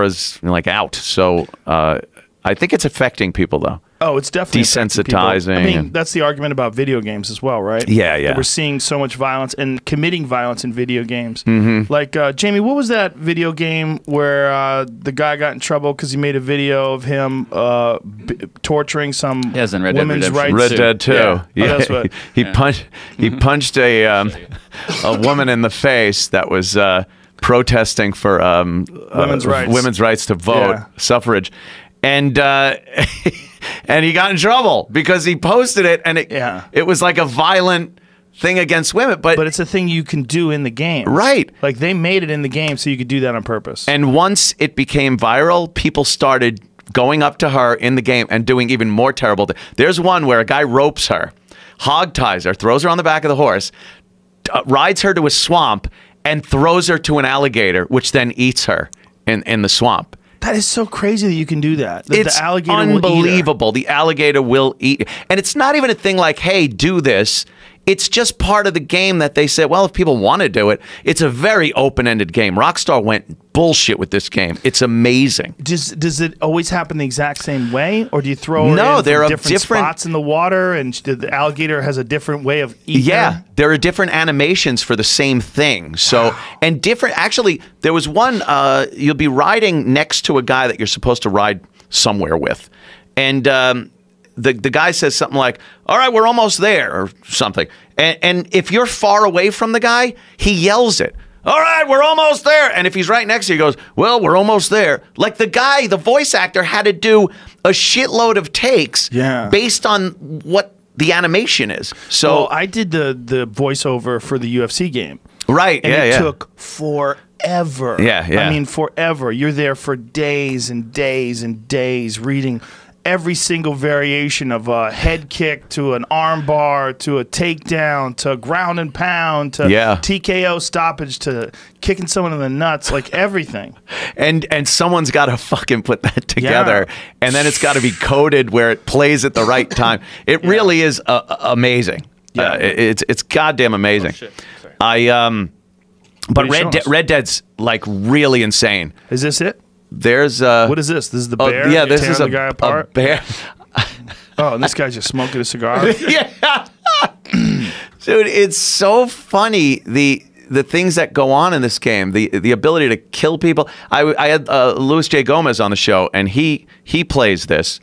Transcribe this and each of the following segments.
is like out. So I think it's affecting people though. Oh, it's definitely desensitizing. I mean, that's the argument about video games as well, right? Yeah, yeah. That we're seeing so much violence and committing violence in video games. Mm-hmm. Like, Jamie, what was that video game where the guy got in trouble because he made a video of him torturing some women's rights? Red Dead 2. Yeah. Yeah. Oh, He punched a woman in the face that was protesting for women's rights to vote, suffrage. And and he got in trouble because he posted it, and it was like a violent thing against women. But it's a thing you can do in the game. Right. Like, they made it in the game so you could do that on purpose. And once it became viral, people started going up to her in the game and doing even more terrible things. There's one where a guy ropes her, hog ties her, throws her on the back of the horse, rides her to a swamp, and throws her to an alligator, which then eats her in the swamp. That is so crazy that you can do that. It's the alligator unbelievable. The alligator will eat. And it's not even a thing like, hey, do this. It's just part of the game that they said, well, if people want to do it, it's a very open-ended game. Rockstar went bullshit with this game. It's amazing. Does it always happen the exact same way? Or do you throw no, there are different spots in the water and the alligator has a different way of eating? Yeah, there are different animations for the same thing. So, and different, actually, there was one, you'll be riding next to a guy that you're supposed to ride somewhere with. And the guy says something like, all right, we're almost there, or something. And if you're far away from the guy, he yells it. All right, we're almost there. And if he's right next to you, he goes, well, we're almost there. Like, the guy, the voice actor, had to do a shitload of takes based on what the animation is. So well, I did the voiceover for the UFC game. Right, and it took forever. Yeah. I mean, forever. You're there for days and days and days reading every single variation of a head kick to an arm bar to a takedown to ground and pound to TKO stoppage to kicking someone in the nuts, like everything. And someone's got to fucking put that together, and then it's got to be coded where it plays at the right time. It really is amazing. It's goddamn amazing. Oh, shit. But Red Dead's like really insane. Is this it? There's what is this? This is the bear? Yeah, this is the guy apart? a bear. Oh, and this guy's just smoking a cigar. Yeah. Dude, it's so funny the things that go on in this game, the ability to kill people. I had Luis J. Gomez on the show, and he plays this,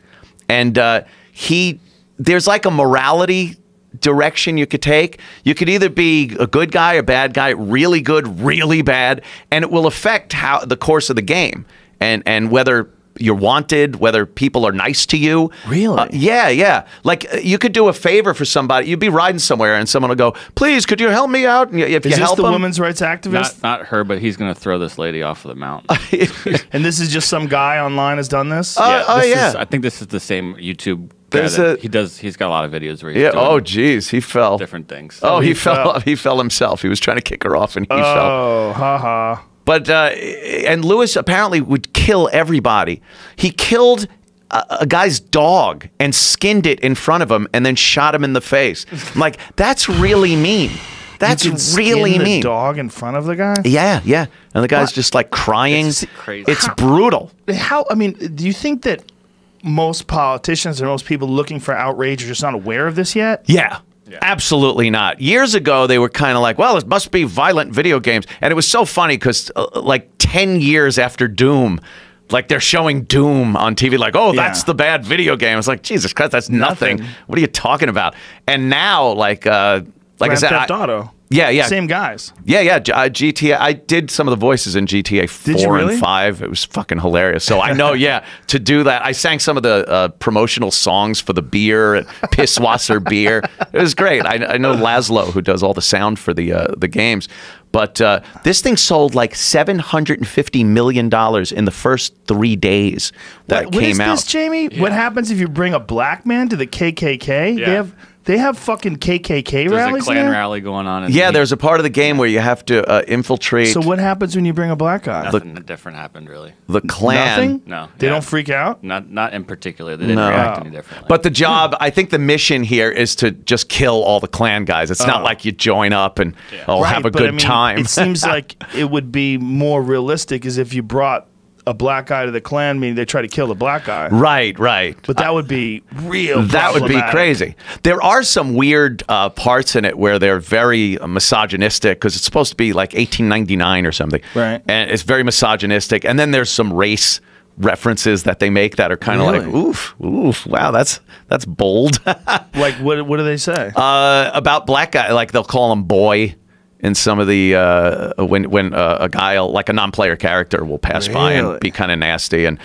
and there's like a morality direction you could take. You could either be a good guy or bad guy, really good, really bad, and it will affect the course of the game and whether you're wanted, whether people are nice to you. Really? Yeah. Like, you could do a favor for somebody. You'd be riding somewhere, and someone will go, please, could you help me out? And if is you help this the them, women's rights activist? Not her, but he's going to throw this lady off of the mountain. And this is just some guy online has done this? I think this is the same YouTube guy he's got a lot of videos where he's doing geez, he fell. different things. Oh, he fell. He fell himself. He was trying to kick her off, and he fell. Oh, haha. But and Lewis apparently would kill everybody. He killed a guy's dog and skinned it in front of him, and then shot him in the face. I'm like, that's really mean. That's really mean. The dog in front of the guy? Yeah. And the guy's just like crying. It's crazy. It's brutal. I mean, do you think that most politicians or most people looking for outrage are just not aware of this yet? Yeah. Absolutely not. Years ago, they were kind of like, well, it must be violent video games. And it was so funny because like 10 years after Doom, like they're showing Doom on TV, like, oh, that's the bad video game. It's like, Jesus Christ, that's nothing. What are you talking about? And now, like I said, Grand Theft Auto. Yeah. Same guys. Yeah. GTA. I did some of the voices in GTA 4 and 5. It was fucking hilarious. So I know, to do that. I sang some of the promotional songs for the beer, Pisswasser beer. It was great. I know Laszlo, who does all the sound for the games. But this thing sold like $750 million in the first 3 days that it came out. What is this, Jamie? Yeah. What happens if you bring a black man to the KKK? Yeah. They have fucking KKK rallies. There's a Klan rally going on. There's a part of the game where you have to infiltrate. So what happens when you bring a black guy? Nothing different happened, really. The Klan. Nothing? No. They don't freak out? Not in particular. They didn't react any differently. But the job, I think the mission here is to just kill all the Klan guys. It's not like you join up and have a good time. It seems like it would be more realistic as if you brought a black guy to the Klan meeting, they try to kill the black guy. Right, right. But that would be real. That would be crazy. There are some weird parts in it where they're very misogynistic because it's supposed to be like 1899 or something. Right. And it's very misogynistic. And then there's some race references that they make that are kind of like, oof, wow, that's bold. Like, what do they say? About black guy, like they'll call him boy. In some of the when a guy like a non-player character will pass by and be kind of nasty, and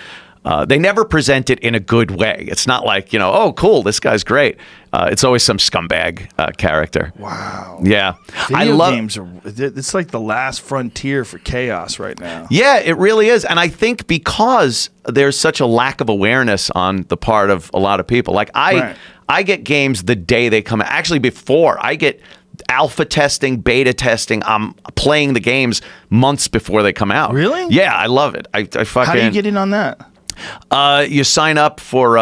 they never present it in a good way. It's not like, you know, oh cool, this guy's great. It's always some scumbag character. Wow. Yeah, I love games. It's like the last frontier for chaos right now. Yeah, it really is, and I think because there's such a lack of awareness on the part of a lot of people. Like I get games the day they come out. Actually, before I get alpha testing, beta testing. I'm playing the games months before they come out. Really? Yeah, I love it. I fucking. How do you get in on that? You sign up for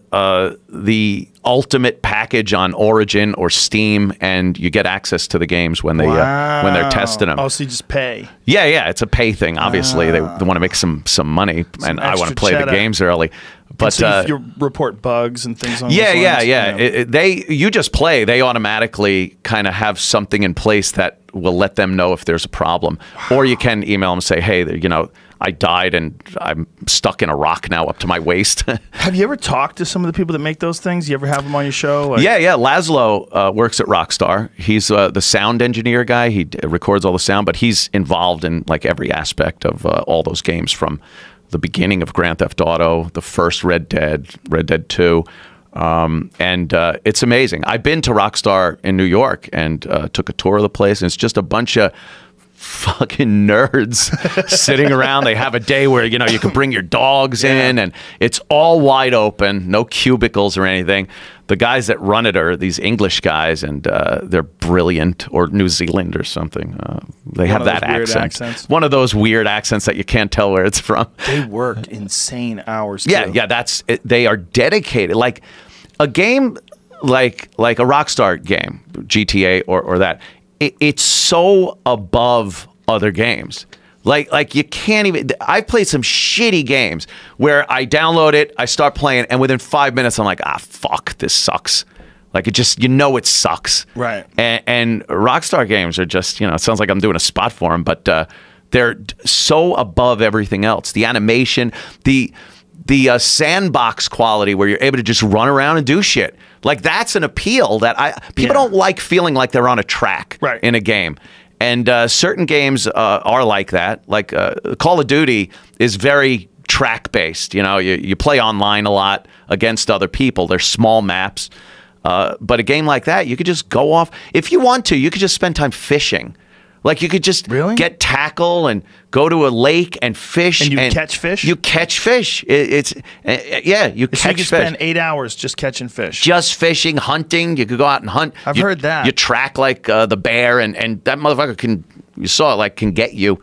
the ultimate package on Origin or Steam, and you get access to the games when they're testing them. Oh, so you just pay? Yeah, yeah. It's a pay thing. Obviously, they want to make some money, and I want to play the games early. But so you report bugs and things on you just play. They automatically kind of have something in place that will let them know if there's a problem. Wow. Or you can email them and say, hey, you know, I died and I'm stuck in a rock now up to my waist. Have you ever talked to some of the people that make those things? You ever have them on your show? Like yeah. Laszlo works at Rockstar. He's the sound engineer guy. He records all the sound, but he's involved in like every aspect of all those games, from the beginning of Grand Theft Auto, the first Red Dead 2. And it's amazing. I've been to Rockstar in New York and took a tour of the place, and it's just a bunch of fucking nerds sitting around. They have a day where, you know, you can bring your dogs in, and it's all wide open, no cubicles or anything. The guys that run it are these English guys, and they're brilliant, or New Zealand or something. They have that accent. One of those weird accents that you can't tell where it's from. They work insane hours, too. Yeah, that's it. They are dedicated. Like a game like a Rockstar game, GTA or that, it's so above other games. Like you can't even. I've played some shitty games where I download it, I start playing, and within 5 minutes I'm like, fuck, this sucks. Like it just, you know, it sucks. Right. And Rockstar games are just, you know, it sounds like I'm doing a spot for them, but they're so above everything else. The animation, the sandbox quality where you're able to just run around and do shit. Like that's an appeal that people don't like feeling like they're on a track in a game. And certain games are like that. Like Call of Duty is very track-based. You know, you play online a lot against other people. They're small maps. But a game like that, you could just go off. If you want to, you could just spend time fishing. Like you could just get tackle and go to a lake and fish. And you catch fish? You catch fish. You catch fish. You could spend 8 hours just catching fish. Just fishing, hunting. You could go out and hunt. I've heard that. You track like the bear, and that motherfucker can get you.